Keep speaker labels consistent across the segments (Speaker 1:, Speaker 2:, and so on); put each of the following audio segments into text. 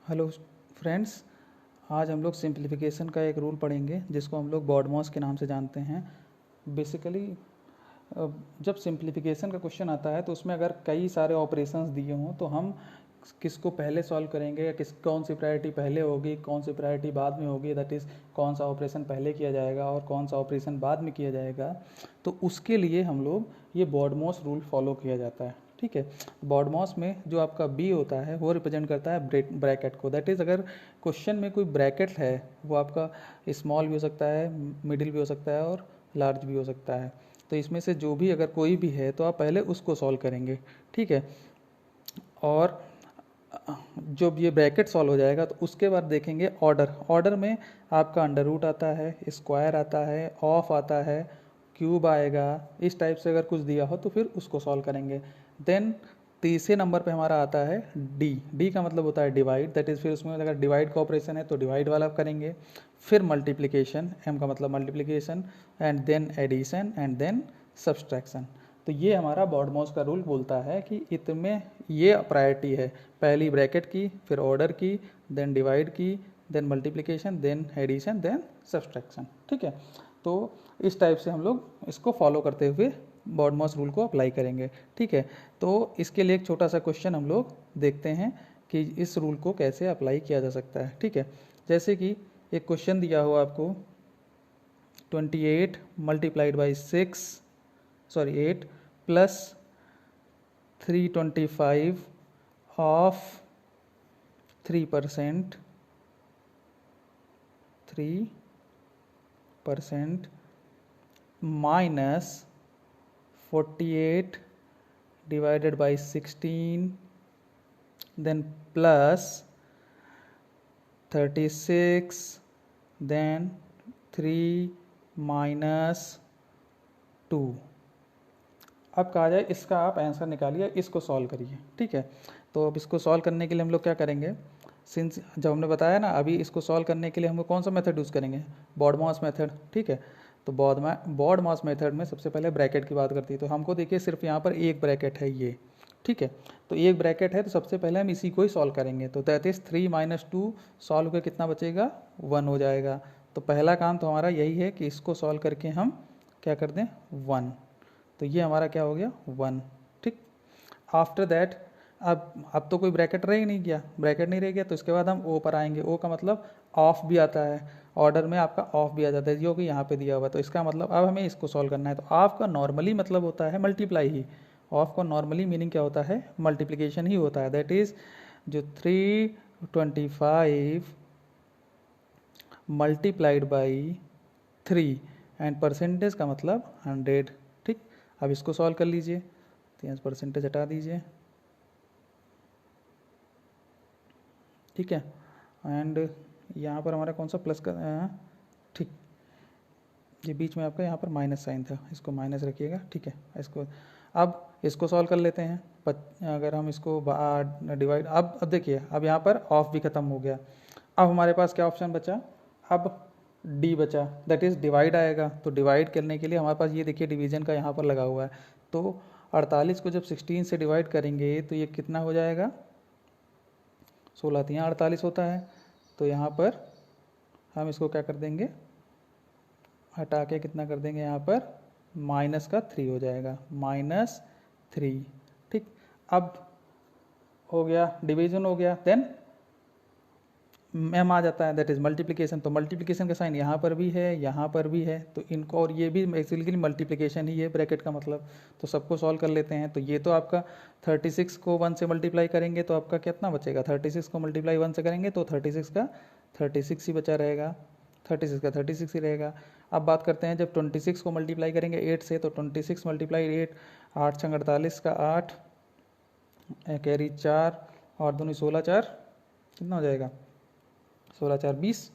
Speaker 1: Hello friends, आज हम लोग सिंप्लीफिकेशन का एक रूल पढ़ेंगे जिसको हम लोग बॉडमॉस के नाम से जानते हैं। बेसिकली जब सिंप्लीफिकेशन का क्वेश्चन आता है तो उसमें अगर कई सारे ऑपरेशंस दिए हों तो हम किसको पहले सॉल्व करेंगे या कौन सी प्रायोरिटी पहले होगी, कौन सी प्रायोरिटी बाद में होगी, दैट इज़ कौन सा ऑपरेशन पहले किया जाएगा और कौन सा ऑपरेशन बाद में किया जाएगा। तो उसके लिए हम लोग ये बॉडमॉस रूल फॉलो किया जाता है। ठीक है, बॉडमॉस में जो आपका बी होता है वो रिप्रेजेंट करता है ब्रैकेट को। दैट इज़ अगर क्वेश्चन में कोई ब्रैकेट है वो आपका स्मॉल भी हो सकता है, मिडिल भी हो सकता है और लार्ज भी हो सकता है। तो इसमें से जो भी अगर कोई भी है तो आप पहले उसको सॉल्व करेंगे। ठीक है, और जब ये ब्रैकेट सॉल्व हो जाएगा तो उसके बाद देखेंगे ऑर्डर में आपका अंडर रूट आता है, स्क्वायर आता है, ऑफ आता है, क्यूब आएगा। इस टाइप से अगर कुछ दिया हो तो फिर उसको सॉल्व करेंगे। देन तीसरे नंबर पे हमारा आता है डी का मतलब होता है डिवाइड। दैट इज़ फिर उसमें अगर डिवाइड का ऑपरेशन है तो डिवाइड वाला करेंगे। फिर मल्टीप्लिकेशन, एम का मतलब multiplication, and then addition and then subtraction. तो ये हमारा बॉडमॉस का रूल बोलता है कि इतने ये प्रायोरिटी है, पहली ब्रैकेट की, फिर ऑर्डर की, देन डिवाइड की, then multiplication, then addition, then subtraction. ठीक है, तो इस टाइप से हम लोग इसको फॉलो करते हुए बॉडमॉस रूल को अप्लाई करेंगे। ठीक है, तो इसके लिए एक छोटा सा क्वेश्चन हम लोग देखते हैं कि इस रूल को कैसे अप्लाई किया जा सकता है। ठीक है, जैसे कि एक क्वेश्चन दिया हो आपको 28 multiplied by 8 plus 325 of 3% minus 48 divided by 16 then plus 36 then 3 minus 2। अब कहा जाए इसका आप आंसर निकालिए, इसको सॉल्व करिए। ठीक है, तो अब इसको सॉल्व करने के लिए हम लोग क्या करेंगे, सिंस जब हमने बताया ना अभी इसको सॉल्व करने के लिए हम लोग कौन सा मेथड यूज़ करेंगे, बॉडमॉस मेथड। ठीक है, तो बॉडमॉस मेथड में सबसे पहले ब्रैकेट की बात करती है। तो हमको देखिए सिर्फ यहाँ पर एक ब्रैकेट है ये। ठीक है, तो एक ब्रैकेट है तो सबसे पहले हम इसी को ही सॉल्व करेंगे। तो दैट इज़ 3 माइनस 2 सॉल्व करके कितना बचेगा, 1 हो जाएगा। तो पहला काम तो हमारा यही है कि इसको सॉल्व करके हम क्या कर दें, 1। तो ये हमारा क्या हो गया, 1। ठीक, आफ्टर दैट अब तो कोई ब्रैकेट रह ही नहीं गया, ब्रैकेट नहीं रह गया तो इसके बाद हम ओ पर आएंगे। ओ का मतलब ऑफ भी आता है, ऑर्डर में आपका ऑफ भी आ जाता है जो कि यहाँ पे दिया हुआ। तो इसका मतलब अब हमें इसको सॉल्व करना है। तो ऑफ का नॉर्मली मतलब होता है मल्टीप्लाई ही, ऑफ का नॉर्मली मीनिंग क्या होता है, मल्टीप्लिकेशन ही होता है। दैट इज़ जो 325 मल्टीप्लाइड बाई 3 एंड परसेंटेज का मतलब 100। ठीक, अब इसको सॉल्व कर लीजिए। तो यहाँ परसेंटेज हटा दीजिए। ठीक है, एंड यहाँ पर हमारा कौन सा प्लस का, ठीक, ये बीच में आपका यहाँ पर माइनस साइन था, इसको माइनस रखिएगा। ठीक है, अब इसको सॉल्व कर लेते हैं। अगर हम इसको डिवाइड, अब देखिए अब यहाँ पर ऑफ भी ख़त्म हो गया। अब हमारे पास क्या ऑप्शन बचा, अब डी बचा, दैट इज़ डिवाइड आएगा। तो डिवाइड करने के लिए हमारे पास ये देखिए डिवीज़न का यहाँ पर लगा हुआ है। तो 48 को जब 16 से डिवाइड करेंगे तो ये कितना हो जाएगा, 16 तो यहाँ 48 होता है। तो यहाँ पर हम इसको क्या कर देंगे, हटा के कितना कर देंगे, यहाँ पर माइनस का 3 हो जाएगा, -3। ठीक, अब हो गया डिवीजन हो गया, देन एम आ जाता है, दैट इज़ मल्टीप्लिकेशन। तो मल्टीप्लिकेशन का साइन यहाँ पर भी है, यहाँ पर भी है, तो इनको, और ये भी बेसिकली मल्टीप्लिकेशन ही है ब्रैकेट का मतलब। तो सबको सॉल्व कर लेते हैं। तो ये तो आपका 36 को 1 से मल्टीप्लाई करेंगे तो आपका कितना बचेगा, 36 को मल्टीप्लाई 1 से करेंगे तो 36 का 36 ही बचा रहेगा, 36 का 36 ही रहेगा। अब बात करते हैं जब 26 को मल्टीप्लाई करेंगे 8 से, तो 26 मल्टीप्लाई 8, 8 छंग 48 का 8, कैरी 4 और दोनों 16 4 कितना हो जाएगा, 16 4 20,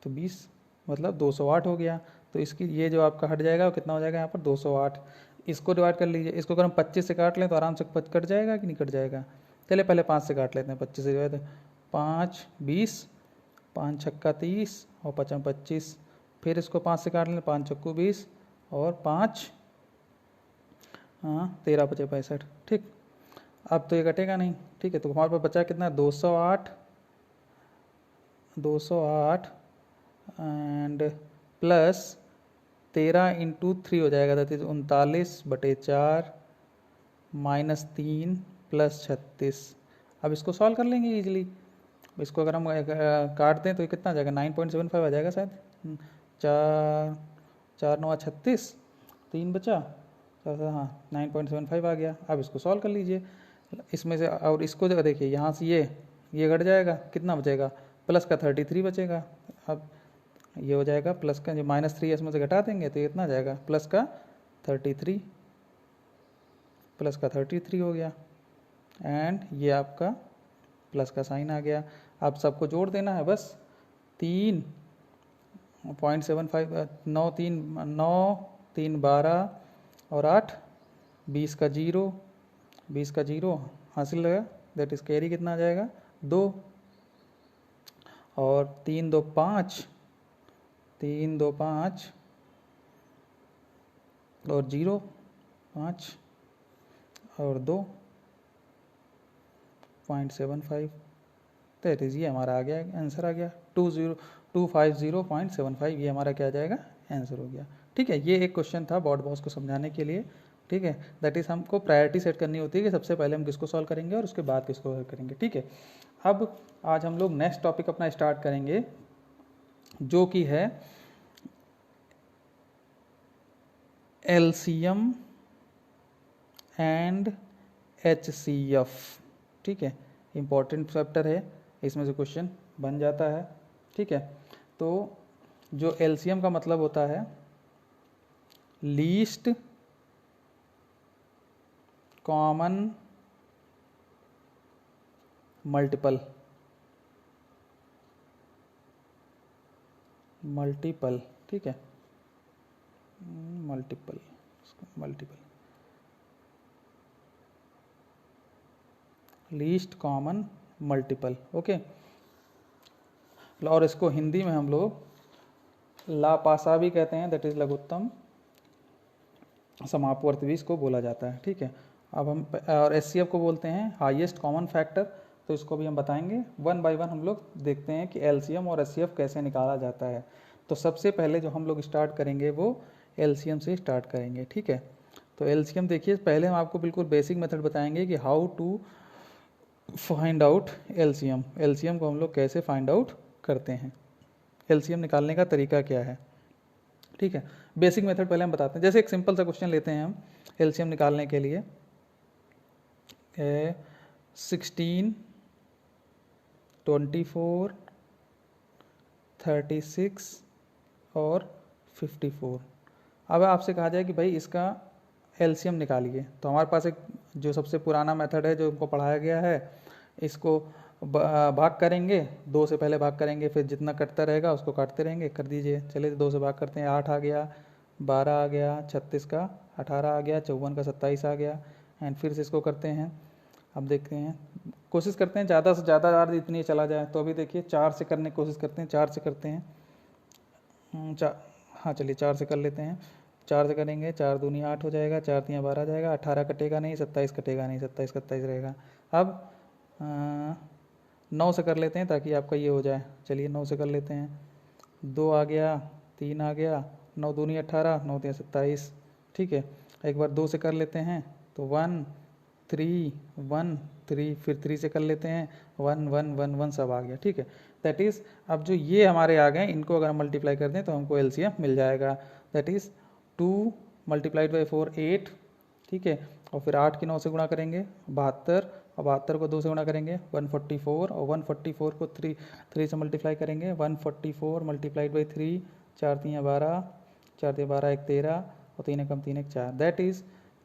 Speaker 1: तो 20 मतलब 208 हो गया। तो इसकी ये जो आपका हट जाएगा वो कितना हो जाएगा, यहाँ पर 208। इसको डिवाइड कर लीजिए, इसको अगर हम 25 से काट लें तो आराम से कट जाएगा कि नहीं कट जाएगा। चलिए पहले 5 से काट लेते हैं, 25 से डिवाइड, 5 20, 5 छक्का 30 और 5 25। फिर इसको 5 से काट लें, 5 छक्कू 20 और 5 13 5 65। ठीक, अब तो ये कटेगा नहीं। ठीक है, तो हमारे पास बचा कितना, 208 208 एंड प्लस 13 इंटू 3 हो जाएगा, दैट इज 39/4 माइनस 3 प्लस 36। अब इसको सॉल्व कर लेंगे इजीली। इसको अगर हम काट दें तो ये कितना आ जाएगा, 9.75 आ जाएगा शायद। 4 4 9 36, 3 बचा, हाँ 9.75 आ गया। अब इसको सॉल्व कर लीजिए इसमें से, और इसको देखिए यहाँ से ये घट जाएगा, कितना बचेगा, प्लस का 33 बचेगा। अब ये हो जाएगा प्लस का, जो -3 इसमें से घटा देंगे तो ये इतना जाएगा, प्लस का 33 हो गया, एंड ये आपका प्लस का साइन आ गया। अब सबको जोड़ देना है बस, 3.75, 9 3 12 और 8, 20 का जीरो हासिल लगा, दैट इज कैरी कितना आ जाएगा, 2, और 3 2 5 और 0 5 और 2.75, दैट इज, ये हमारा आ गया आंसर, आ गया 250.75, ये हमारा क्या आ जाएगा, आंसर हो गया। ठीक है, ये एक क्वेश्चन था बॉड बॉस को समझाने के लिए। ठीक है, दैट इज हमको प्रायोरिटी सेट करनी होती है कि सबसे पहले हम किसको सॉल्व करेंगे और उसके बाद किसको सॉल्व करेंगे। ठीक है, अब आज हम लोग नेक्स्ट टॉपिक अपना स्टार्ट करेंगे, जो कि है एलसीएम एंड एचसीएफ। ठीक है, इम्पॉर्टेंट चैप्टर है, इसमें से क्वेश्चन बन जाता है। ठीक है, तो जो एलसीएम का मतलब होता है लीस्ट कॉमन मल्टीपल, ठीक है, multiple least common multiple. Okay, और इसको हिंदी में हम लोग लापासा भी कहते हैं, दैट इज लघुत्तम समापवर्ती भी इसको बोला जाता है। ठीक है, अब हम और एचसीएफ को बोलते हैं हाईएस्ट कॉमन फैक्टर, तो इसको भी हम बताएंगे। वन बाय वन हम लोग देखते हैं कि एलसीएम और एचसीएफ कैसे निकाला जाता है। तो सबसे पहले जो हम लोग स्टार्ट करेंगे वो एलसीएम से स्टार्ट करेंगे। ठीक है, तो एलसीएम देखिए, पहले हम आपको बिल्कुल बेसिक मेथड बताएंगे कि how to find out LCM, LCM को हम लोग कैसे फाइंड आउट करते हैं, एलसीएम निकालने का तरीका क्या है। ठीक है, बेसिक मेथड पहले हम बताते हैं। जैसे एक सिंपल सा क्वेश्चन लेते हैं हम एलसीएम निकालने के लिए, 16 24 36 और 54। अब आपसे कहा जाए कि भाई इसका एलसीएम निकालिए, तो हमारे पास एक जो सबसे पुराना मेथड है जो हमको पढ़ाया गया है, इसको भाग करेंगे, 2 से पहले भाग करेंगे, फिर जितना कटता रहेगा उसको काटते रहेंगे। कर दीजिए, चलिए 2 से भाग करते हैं, 8 आ गया, 12 आ गया, 36 का 18 आ गया, 54 का 27 आ गया, एंड फिर से इसको करते हैं। अब देखते हैं, कोशिश करते हैं ज़्यादा से ज़्यादा यार इतनी चला जाए। तो अभी देखिए 4 से करने की कोशिश करते हैं, 4 से करते हैं, हाँ चलिए 4 से कर लेते हैं। 4 से करेंगे, 4 दूनी 8 हो जाएगा, 4 तीन 12 आ जाएगा, 18 कटेगा नहीं, 27 कटेगा नहीं, 27 27 रहेगा। अब 9 से कर लेते हैं ताकि आपका ये हो जाए। चलिए 9 से कर लेते हैं, 2 आ गया, 3 आ गया, 9 दूनी 18, 9 तीन 27। ठीक है, एक बार 2 से कर लेते हैं, तो 1 3 1 3, फिर 3 से कर लेते हैं, 1 1 1 1 सब आ गया। ठीक है, दैट इज़, अब जो ये हमारे आ गए इनको अगर हम मल्टीप्लाई कर दें तो हमको एलसीएम मिल जाएगा, दैट इज़ 2 मल्टीप्लाइड बाई 4 8। ठीक है, और फिर 8 की 9 से गुणा करेंगे 72, और 72 को 2 से गुणा करेंगे 144, और 144 को 3 से मल्टीप्लाई करेंगे 144 मल्टीप्लाइड बाई 3, 4 तीन 12, 4 तीन 12 1 13, और 3 कम 3 1 4, दैट इज़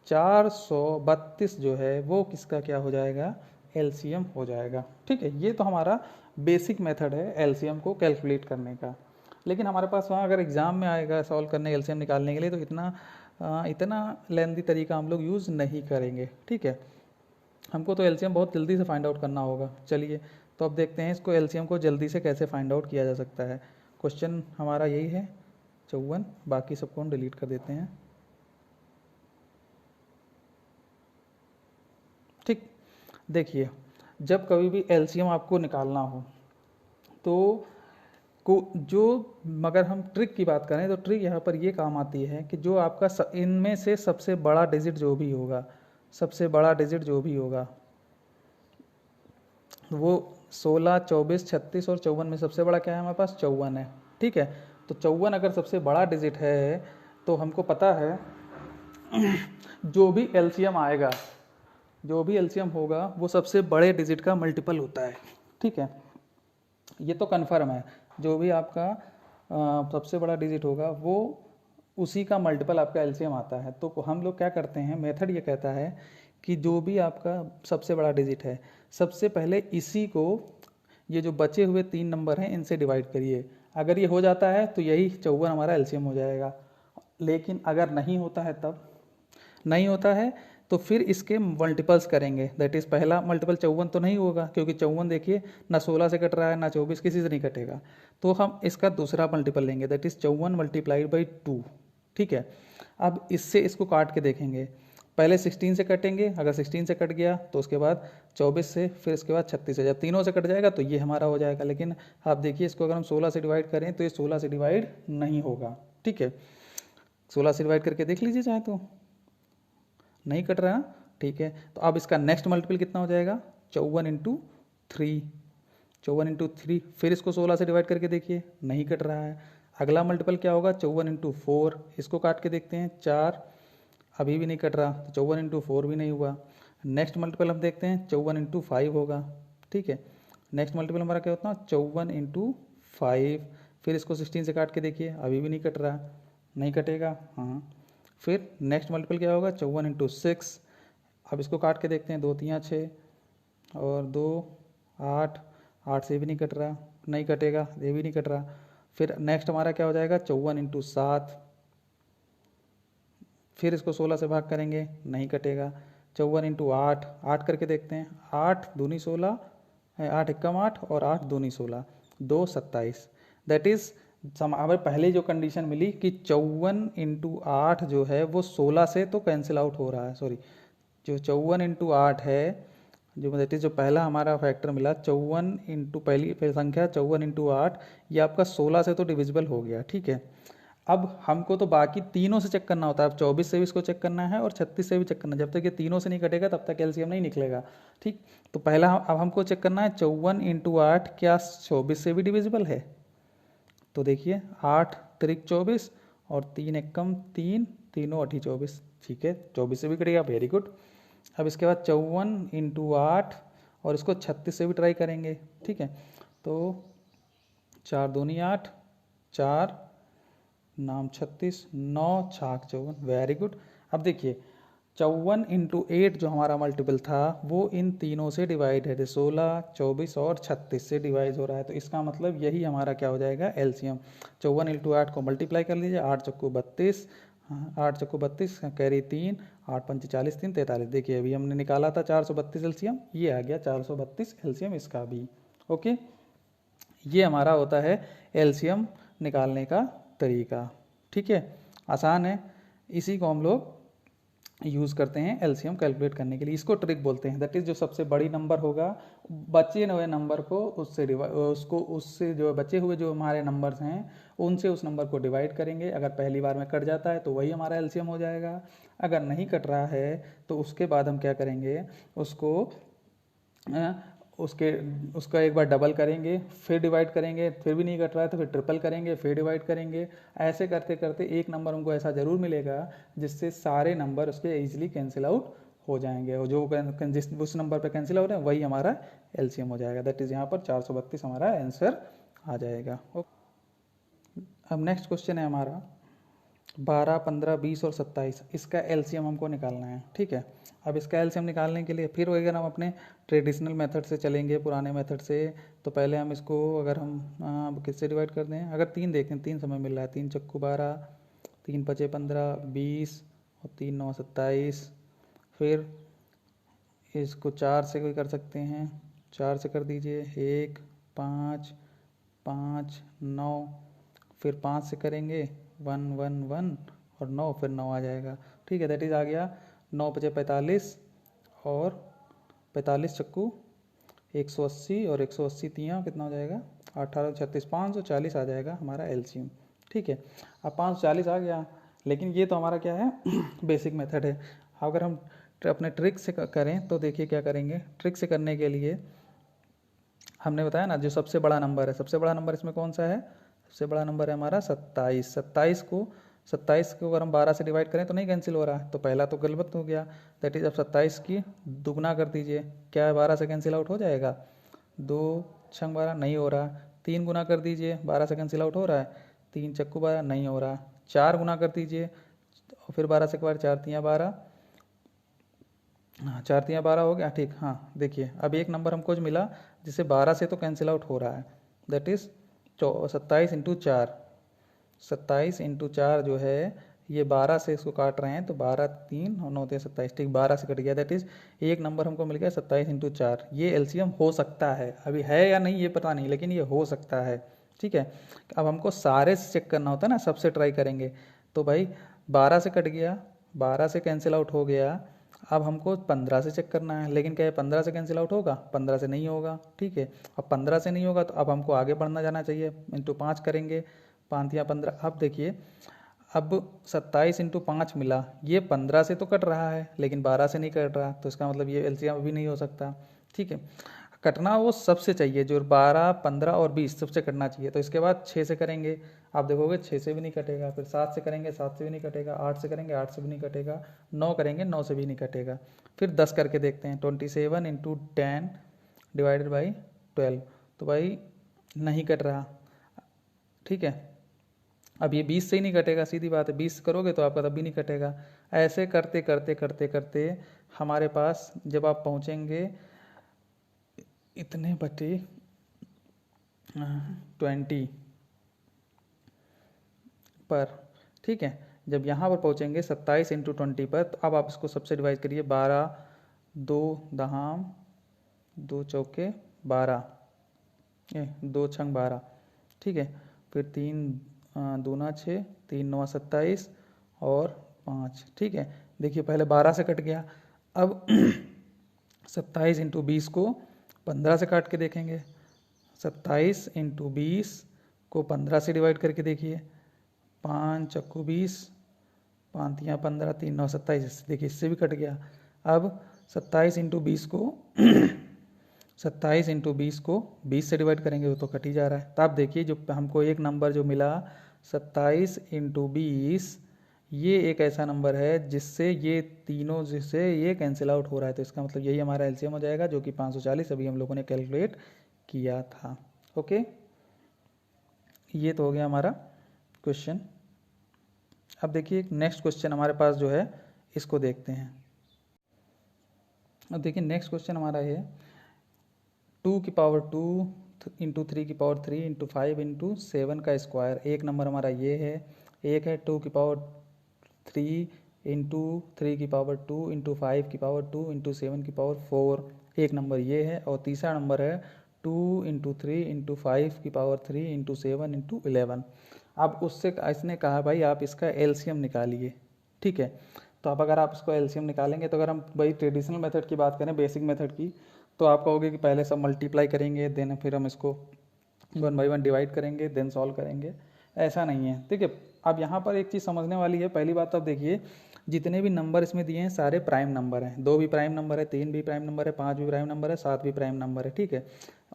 Speaker 1: 432 जो है वो किसका क्या हो जाएगा, एलसीएम हो जाएगा। ठीक है, ये तो हमारा बेसिक मेथड है एलसीएम को कैलकुलेट करने का। लेकिन हमारे पास वहाँ अगर एग्ज़ाम में आएगा सॉल्व करने एलसीएम निकालने के लिए, तो इतना लेंथी तरीका हम लोग यूज़ नहीं करेंगे। ठीक है, हमको तो एलसीएम बहुत जल्दी से फाइंड आउट करना होगा। चलिए, तो अब देखते हैं इसको एलसीएम को जल्दी से कैसे फाइंड आउट किया जा सकता है। क्वेश्चन हमारा यही है 54, बाकी सबको हम डिलीट कर देते हैं। देखिए, जब कभी भी एलसीएम आपको निकालना हो तो को जो, मगर हम ट्रिक की बात करें तो ट्रिक यहाँ पर ये काम आती है कि जो आपका इनमें से सबसे बड़ा डिजिट जो भी होगा, सबसे बड़ा डिजिट जो भी होगा वो 16, 24, 36 और 54 में सबसे बड़ा क्या है हमारे पास? 54 है। ठीक है, तो 54 अगर सबसे बड़ा डिजिट है तो हमको पता है जो भी एलसीएम आएगा, जो भी एलसीएम होगा वो सबसे बड़े डिजिट का मल्टीपल होता है। ठीक है, ये तो कन्फर्म है, जो भी आपका सबसे बड़ा डिजिट होगा वो उसी का मल्टीपल आपका एलसीएम आता है। तो हम लोग क्या करते हैं, मेथड ये कहता है कि जो भी आपका सबसे बड़ा डिजिट है, सबसे पहले इसी को, ये जो बचे हुए 3 नंबर हैं इनसे डिवाइड करिए। अगर ये हो जाता है तो यही 54 हमारा एलसीएम हो जाएगा। लेकिन अगर नहीं होता है, तब नहीं होता है तो फिर इसके मल्टीपल्स करेंगे। दैट इज़ पहला मल्टीपल 54 तो नहीं होगा, क्योंकि 54 देखिए ना 16 से कट रहा है ना 24, किसी से नहीं कटेगा। तो हम इसका दूसरा मल्टीपल लेंगे, दैट इज़ 54 मल्टीप्लाइड बाई 2। ठीक है, अब इससे इसको काट के देखेंगे। पहले 16 से कटेंगे, अगर 16 से कट गया तो उसके बाद 24 से, फिर इसके बाद 36 से। जब तीनों से कट जाएगा तो ये हमारा हो जाएगा। लेकिन आप देखिए इसको अगर हम 16 से डिवाइड करें तो ये 16 से डिवाइड नहीं होगा। ठीक है, 16 से डिवाइड करके देख लीजिए चाहे तो, नहीं कट रहा। ठीक है, तो अब इसका नेक्स्ट मल्टीपल कितना हो जाएगा? 54 इंटू 3, 54 इंटू 3। फिर इसको 16 से डिवाइड करके देखिए, नहीं कट रहा है। अगला मल्टीपल क्या होगा? 54 इंटू 4। इसको काट के देखते हैं, 4, अभी भी नहीं कट रहा, तो 54 इंटू 4 भी नहीं हुआ। नेक्स्ट मल्टीपल हम देखते हैं, 54 इंटू 5 होगा। ठीक है, नेक्स्ट मल्टीपल हमारा क्या होता है? 54 इंटू 5। फिर इसको 16 से काट के देखिए, अभी भी नहीं कट रहा, नहीं कटेगा। हाँ, फिर नेक्स्ट मल्टीपल क्या होगा? 54 इंटू 6। अब इसको काट के देखते हैं, 2 3 6 और 2 8, 8 से भी नहीं कट रहा, नहीं कटेगा, ये भी नहीं कट रहा। फिर नेक्स्ट हमारा क्या हो जाएगा? 54 इंटू 7। फिर इसको 16 से भाग करेंगे, नहीं कटेगा। 54 इंटू 8, 8 करके देखते हैं, 8 दूनी 16, 8 एकम 8 और 8 दूनी 16, 2 27। दैट इज़ हमें पहले जो कंडीशन मिली कि 54 इंटू 8 जो है वो 16 से तो कैंसिल आउट हो रहा है। सॉरी, जो 54 इंटू 8 है, जो दैट इज़ जो पहला हमारा फैक्टर मिला 54 इंटू पहली संख्या 54 इंटू 8, ये आपका 16 से तो डिविजिबल हो गया। ठीक है, अब हमको तो बाकी तीनों से चेक करना होता है। अब 24 से भी इसको चेक करना है और 36 से भी चेक करना है। जब तक ये तीनों से नहीं कटेगा तब तक एलसीएम नहीं निकलेगा। ठीक, तो पहला अब हमको चेक करना है 54 इंटू 8 क्या 24 से भी डिविजिबल है? तो देखिए 8 त्रिक 24 और 3 एकम 3, तीनों 8 24। ठीक है, 24 से भी कटेगा, वेरी गुड। अब इसके बाद 54 इंटू 8 और इसको 36 से भी ट्राई करेंगे। ठीक है, तो 4 दूनी 8, 4 नाम 36, 9 छाक 54, वेरी गुड। अब देखिए 54 इंटू 8 जो हमारा मल्टीपल था वो इन तीनों से डिवाइड है, 16, 24 और 36 से डिवाइड हो रहा है। तो इसका मतलब यही हमारा क्या हो जाएगा? एलसीएम। 54 इंटू 8 को मल्टीप्लाई कर लीजिए, 8 चक्कू 32, 8 चक्कू 32, कैरी 3, 8 पंच 40, 3 43। देखिए अभी हमने निकाला था 432 एलसीएम, ये आ गया 432 एलसीएम इसका भी। ओके, ये हमारा होता है एलसीएम निकालने का तरीका। ठीक है, आसान है, इसी को हम लोग यूज़ करते हैं एलसीएम कैलकुलेट करने के लिए। इसको ट्रिक बोलते हैं। दैट इज़ जो सबसे बड़ी नंबर होगा, बचे हुए नंबर को उससे जो बचे हुए जो हमारे नंबर्स हैं उनसे उस नंबर को डिवाइड करेंगे। अगर पहली बार में कट जाता है तो वही हमारा एलसीएम हो जाएगा। अगर नहीं कट रहा है तो उसके बाद हम क्या करेंगे, उसका एक बार डबल करेंगे, फिर डिवाइड करेंगे, फिर भी नहीं कट रहा है तो फिर ट्रिपल करेंगे, फिर डिवाइड करेंगे। ऐसे करते करते एक नंबर हमको ऐसा ज़रूर मिलेगा जिससे सारे नंबर उसके ईजिली कैंसिल आउट हो जाएंगे, और जो जिस उस नंबर पे कैंसिल आउट है वही हमारा एलसीएम हो जाएगा। दैट इज़ यहाँ पर 432 हमारा आंसर आ जाएगा। अब नेक्स्ट क्वेश्चन है हमारा 12, 15, 20 और 27। इसका एलसीएम हमको निकालना है। ठीक है, अब इसका एलसीएम निकालने के लिए फिर अगर हम अपने ट्रेडिशनल मेथड से चलेंगे, पुराने मेथड से, तो पहले हम इसको अगर हम किससे डिवाइड कर दें, अगर 3 देखें, 3 समय मिल रहा है, 3 चक्कू 12, 3 पचे 15, 20 और 3 9 27। फिर इसको 4 से भी कर सकते हैं, 4 से कर दीजिए, 1 5 5 9, फिर 5 से करेंगे 1 1 1 और 9, फिर 9 आ जाएगा। ठीक है, दैट इज़ आ गया 9 पचे 45 और 45 चक्कू 180 और 180 तियाँ कितना हो जाएगा? 18 36 540 आ जाएगा हमारा एलसीएम। ठीक है, अब 540 आ गया, लेकिन ये तो हमारा क्या है बेसिक मेथड है। अगर हम अपने ट्रिक से करें तो देखिए क्या करेंगे। ट्रिक से करने के लिए हमने बताया ना, जो सबसे बड़ा नंबर है, सबसे बड़ा नंबर इसमें कौन सा है, सबसे बड़ा नंबर है हमारा 27। 27 को अगर हम 12 से डिवाइड करें तो नहीं कैंसिल हो रहा है, तो पहला तो गलत हो गया। दैट इज अब 27 की दुगना कर दीजिए, क्या है 12 से कैंसिल आउट हो जाएगा, 2 छंग 12 नहीं हो रहा। 3 गुना कर दीजिए, 12 से कैंसिल आउट हो रहा है, 3 चक्कू 12 नहीं हो रहा। 4 गुना कर दीजिए, और फिर 12 से 4 3 12, हाँ 4 3 12 हो गया। ठीक, हाँ देखिए अब एक नंबर हमको जो मिला जिसे 12 से तो कैंसिल आउट हो रहा है, दैट इज़ 27 इंटू 4। 27 इंटू 4 जो है ये 12 से इसको काट रहे हैं, तो 12 3 और 9 3 27, ठीक 12 से कट गया। दैट इज़ एक नंबर हमको मिल गया 27 इंटू 4। ये एलसीएम हो सकता है, अभी है या नहीं ये पता नहीं, लेकिन ये हो सकता है। ठीक है, अब हमको सारे से चेक करना होता है ना, सबसे ट्राई करेंगे। तो भाई 12 से कट गया, 12 से कैंसिल आउट हो गया। अब हमको 15 से चेक करना है, लेकिन क्या है 15 से कैंसिल आउट होगा, 15 से नहीं होगा। ठीक है, अब 15 से नहीं होगा तो अब हमको आगे बढ़ना जाना चाहिए, इंटू 5 करेंगे, 5 या 15। अब देखिए अब 27 इंटू 5 मिला, ये 15 से तो कट रहा है लेकिन 12 से नहीं कट रहा, तो इसका मतलब ये एलसीएम अभी नहीं हो सकता। ठीक है, कटना वो सबसे चाहिए जो 12 15 और 20 सबसे कटना चाहिए। तो इसके बाद 6 से करेंगे, आप देखोगे 6 से भी नहीं कटेगा, फिर 7 से करेंगे, 7 से भी नहीं कटेगा, 8 से करेंगे, 8 से भी नहीं कटेगा, 9 करेंगे, 9 से भी नहीं कटेगा। फिर 10 करके देखते हैं, 27 इंटू 10 डिवाइडेड बाई 12, तो भाई नहीं कट रहा। ठीक है, अब ये 20 से ही नहीं कटेगा, सीधी बात है, 20 करोगे तो आपका तब भी नहीं कटेगा। ऐसे करते करते करते करते हमारे पास जब आप पहुँचेंगे इतने बटे 20 पर, ठीक है, जब यहाँ पर पहुँचेंगे 27 इंटू 20 पर, तो अब आप इसको सबसे डिवाइड करिए, 12 2 दहाम 2 चौके 12, 2 छंग 12। ठीक है, फिर 3 दूना 6, 3 9 27 और 5। ठीक है, देखिए पहले 12 से कट गया, अब 27 इंटू 20 को 15 से काट के देखेंगे। 27 इंटू 20 को 15 से डिवाइड करके देखिए, 5 चक्कू 20, 5 या 15, 3 9 27, देखिए इससे भी कट गया। अब 27 इंटू 20 को 27 इंटू 20 को 20 से डिवाइड करेंगे, वो तो कट ही जा रहा है। तो आप देखिए जो हमको एक नंबर जो मिला 27 इंटू 20, ये एक ऐसा नंबर है जिससे ये तीनों जिससे ये कैंसिल आउट हो रहा है, तो इसका मतलब यही हमारा एलसीएम हो जाएगा, जो कि 540 अभी हम लोगों ने कैलकुलेट किया था। ओके, ये तो हो गया हमारा क्वेश्चन। अब देखिए नेक्स्ट क्वेश्चन हमारे पास जो है इसको देखते हैं। अब देखिए नेक्स्ट क्वेश्चन हमारा है 2 की पावर 2 इंटू 3 की पावर 3 इंटू 5 इंटू 7 का स्क्वायर। एक नंबर हमारा ये है, एक है 2 की पावर 3 इंटू 3 की पावर 2 इंटू 5 की पावर 2 इंटू 7 की पावर 4, एक नंबर ये है। और तीसरा नंबर है 2 इंटू 3 इंटू 5 की पावर 3 इंटू 7 इंटू 11। अब उससे इसने कहा भाई आप इसका एलसीएम निकालिए। ठीक है, तो अब अगर आप इसको एलसीएम निकालेंगे, तो अगर हम भाई ट्रेडिशनल मेथड की बात करें, बेसिक मेथड की, तो आप कहोगे कि पहले सब मल्टीप्लाई करेंगे, देन फिर हम इसको 1 बाई 1 डिवाइड करेंगे, देन सॉल्व करेंगे। ऐसा नहीं है। ठीक है, अब यहाँ पर एक चीज़ समझने वाली है। पहली बात अब देखिए जितने भी नंबर इसमें दिए हैं सारे प्राइम नंबर हैं। 2 भी प्राइम नंबर है, 3 भी प्राइम नंबर है, 5 भी प्राइम नंबर है, 7 भी प्राइम नंबर है। ठीक है,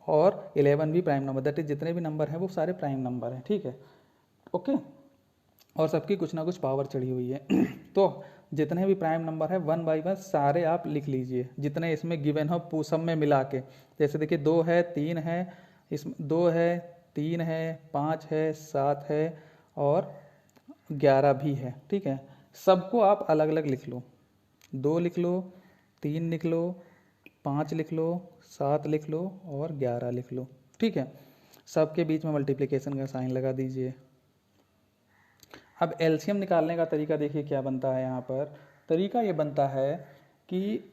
Speaker 1: और 11 भी प्राइम नंबर, दैट इज जितने भी नंबर हैं वो सारे प्राइम नंबर हैं। ठीक है, ओके, और सबकी कुछ ना कुछ पावर चढ़ी हुई है। तो जितने भी प्राइम नंबर है 1 बाई 1 सारे आप लिख लीजिए, जितने इसमें गिवन हो सब में मिला के। जैसे देखिए 2 है, 3 है, इसमें 2 है, 3 है, 5 है, 7 है और 11 भी है। ठीक है, सबको आप अलग अलग लिख लो, 2 लिख लो, 3 लिख लो, 5 लिख लो, 7 लिख लो और 11 लिख लो। ठीक है, सबके बीच में मल्टीप्लिकेशन का साइन लगा दीजिए। अब एलसीएम निकालने का तरीका देखिए क्या बनता है। यहाँ पर तरीका ये बनता है कि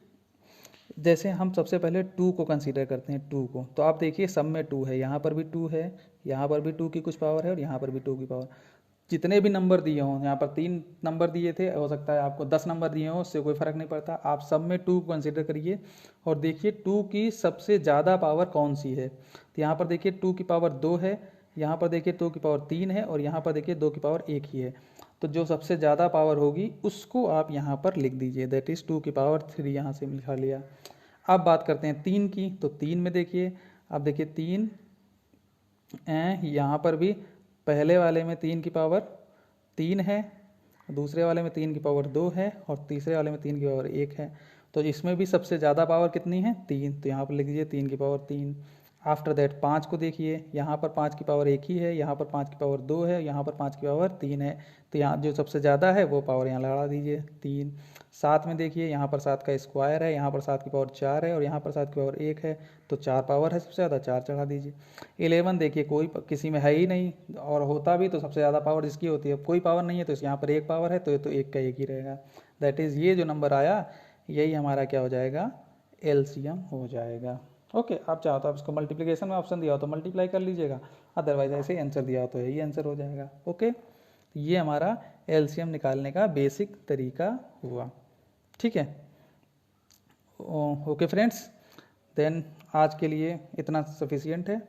Speaker 1: जैसे हम सबसे पहले 2 को कंसीडर करते हैं, 2 को, तो आप देखिए सब में 2 है, यहाँ पर भी 2 है, यहाँ पर भी 2 की कुछ पावर है और यहाँ पर भी 2 की पावर। जितने भी नंबर दिए हों, यहाँ पर 3 नंबर दिए थे, हो सकता है आपको 10 नंबर दिए हों, उससे कोई फ़र्क नहीं पड़ता, आप सब में 2 कंसिडर करिए और देखिए 2 की सबसे ज़्यादा पावर कौन सी है। तो यहाँ पर देखिए 2 की पावर 2 है, यहाँ पर देखिए 2 की पावर 3 है और यहाँ पर देखिए 2 की पावर 1 ही है। तो जो सबसे ज़्यादा पावर होगी उसको आप यहाँ पर लिख दीजिए, दैट इज़ 2 की पावर 3 यहाँ से लिखा लिया। अब बात करते हैं 3 की, तो 3 में देखिए, अब देखिए 3 यहाँ पर भी पहले वाले में 3 की पावर 3 है, दूसरे वाले में 3 की पावर 2 है और तीसरे वाले में 3 की पावर 1 है। तो इसमें भी सबसे ज़्यादा पावर कितनी है? 3। तो यहाँ पर लिख दीजिए 3 की पावर 3। आफ्टर दैट 5 को देखिए, यहाँ पर 5 की पावर 1 ही है, यहाँ पर 5 की पावर 2 है, यहाँ पर 5 की पावर 3 है। तो यहाँ जो सबसे ज़्यादा है वो पावर यहाँ लगा दीजिए 3। 7 में देखिए, यहाँ पर 7 का स्क्वायर है, यहाँ पर 7 की पावर 4 है और यहाँ पर 7 की पावर 1 है। तो 4 पावर है सबसे ज़्यादा, 4 चढ़ा दीजिए। 11 देखिए, कोई किसी में है ही नहीं, और होता भी तो सबसे ज़्यादा पावर जिसकी होती है, कोई पावर नहीं है तो यहाँ पर 1 पावर है, तो ये तो 1 का 1 ही रहेगा। दैट इज़ ये जो नंबर आया यही हमारा क्या हो जाएगा? एलसीएम हो जाएगा। ओके, आप चाहो तो आप इसको मल्टीप्लिकेशन में ऑप्शन दिया हो तो मल्टीप्लाई कर लीजिएगा, अदरवाइज ऐसे आंसर दिया हो तो यही आंसर हो जाएगा। ओके, ये हमारा एलसीएम निकालने का बेसिक तरीका हुआ। ठीक है, ओके फ्रेंड्स, देन आज के लिए इतना सफिशिएंट है।